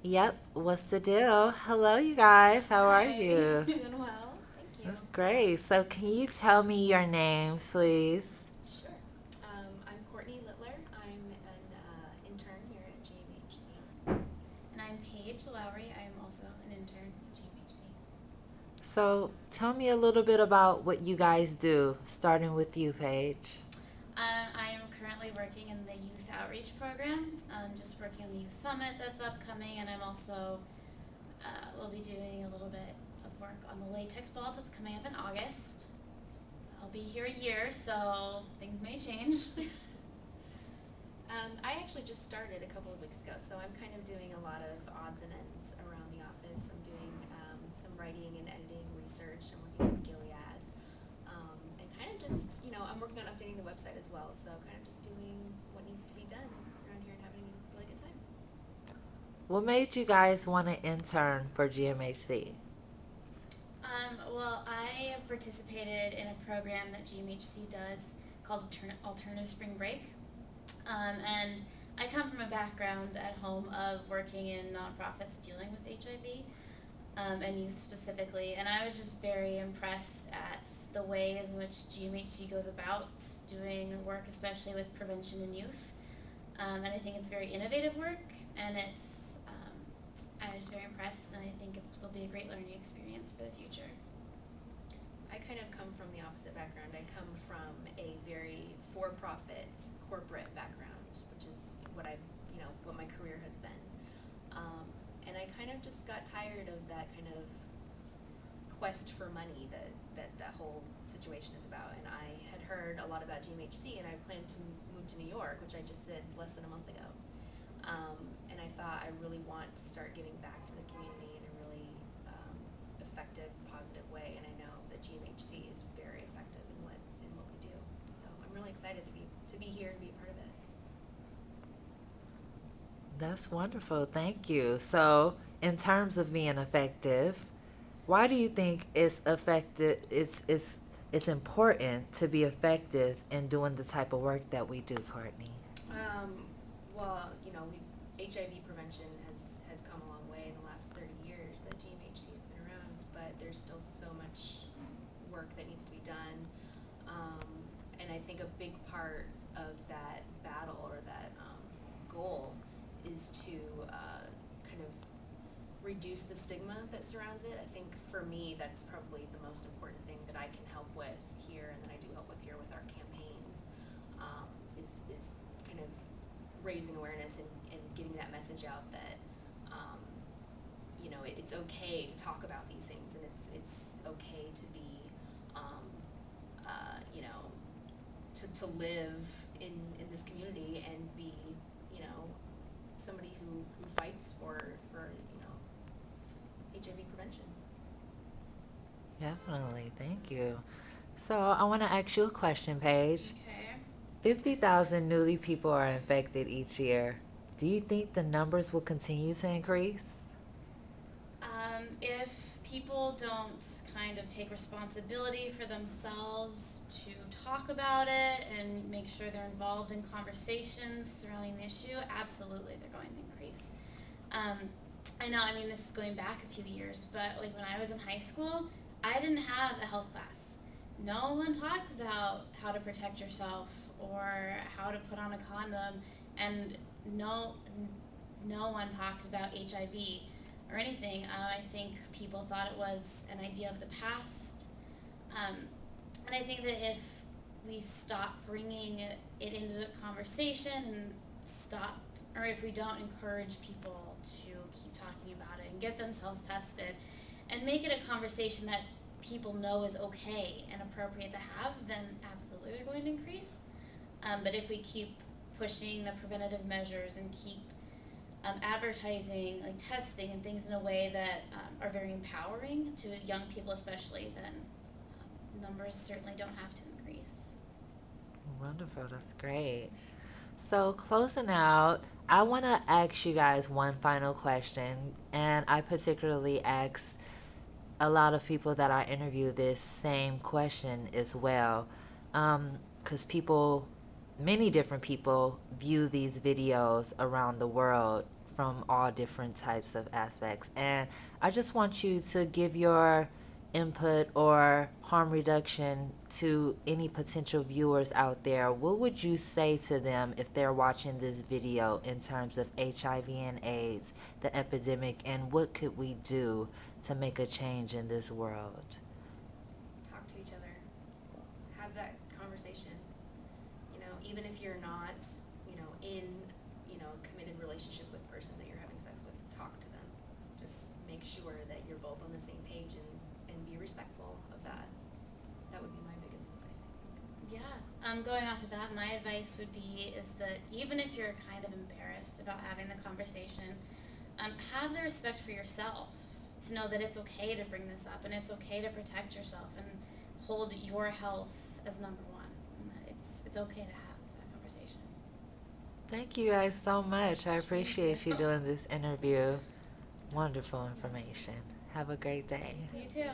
Yep, what's the deal? Hello, you guys. How are Hi, you? doing well, thank you. That's great. So, can you tell me your names, please? Sure. I'm Courtney Littler. I'm an intern here at GMHC. And I'm Paige Lowry. I am also an intern at Gmhc. So, tell me a little bit about what you guys do, starting with you, Paige. I am currently working in the youth outreach program. Just working on the youth summit that's upcoming, and I'm also will be doing a little bit of work on the latex ball that's coming up in August. I'll be here a year, so things may change. I actually just started a couple of weeks ago, so I'm kind of doing a lot of odds and ends around the office. I'm doing some writing and editing research. I'm working with Gilead. And kind of just, I'm working on updating the website as well, so kind of just doing what needs to be done around here and having a really good time. What made you guys want to intern for GMHC? Well, I have participated in a program that GMHC does called Alternative Spring Break. And I come from a background at home of working in nonprofits dealing with HIV, and youth specifically. And I was just very impressed at the ways in which GMHC goes about doing work, especially with prevention in youth. And I think it's very innovative work, and I was very impressed, and I think it will be a great learning experience for the future. I kind of come from the opposite background. I come from a very for-profit corporate background, which is what my career has been. And I kind of just got tired of that kind of quest for money that whole situation is about. And I had heard a lot about GMHC, and I planned to move to New York, which I just did less than a month ago. And I thought I really want to start giving back to the community in a really effective, positive way. And I know that GMHC is very effective in what we do. So I'm really excited to be here and be a part of it. That's wonderful. Thank you. So, in terms of being effective, why do you think it's effective? It's important to be effective in doing the type of work that we do, Courtney. Well, HIV prevention has come a long way in the last 30 years that GMHC has been around, but there's still so much work that needs to be done. Um, and I think a big part of that battle or that goal is to kind of reduce the stigma that surrounds it. I think for me, that's probably the most important thing that I can help with here, and that I do help with here with our campaigns, is kind of raising awareness and getting that message out that it's okay to talk about these things, and it's okay to be you know to live in this community and be somebody who fights for HIV prevention. Definitely. Thank you. So, I want to ask you a question, Paige. Okay. 50,000 newly people are infected each year. Do you think the numbers will continue to increase? If people don't kind of take responsibility for themselves to talk about it and make sure they're involved in conversations surrounding the issue, absolutely they're going to increase. Um, I know, I mean, this is going back a few years, but like when I was in high school, I didn't have a health class. No one talked about how to protect yourself or how to put on a condom, and no, no one talked about HIV or anything. I think people thought it was an idea of the past. Um, and I think that if we stop bringing it into the conversation and stop, or if we don't encourage people to keep talking about it and get themselves tested and make it a conversation that people know is okay and appropriate to have, then absolutely they're going to increase. But if we keep pushing the preventative measures and keep advertising, like testing and things in a way that are very empowering to young people, especially, then numbers certainly don't have to increase. Wonderful. That's great. So, closing out, I want to ask you guys one final question. And I particularly ask a lot of people that I interview this same question as well. Because people, many different people, view these videos around the world from all different types of aspects. And I just want you to give your input or harm reduction to any potential viewers out there. What would you say to them if they're watching this video in terms of HIV and AIDS, the epidemic, and what could we do to make a change in this world? Talk to each other. Have that conversation. Even if you're not, in, a committed relationship with the person that you're having sex with, talk to them. Just make sure that you're both on the same page and be respectful of that. That would be my biggest advice, I think. Yeah. Going off of that, my advice would be is that even if you're kind of embarrassed about having the conversation, have the respect for yourself to know that it's okay to bring this up and it's okay to protect yourself and hold your health as number one. And that it's okay to have that conversation. Thank you guys so much. I appreciate you doing this interview. Wonderful information. Have a great day. You too.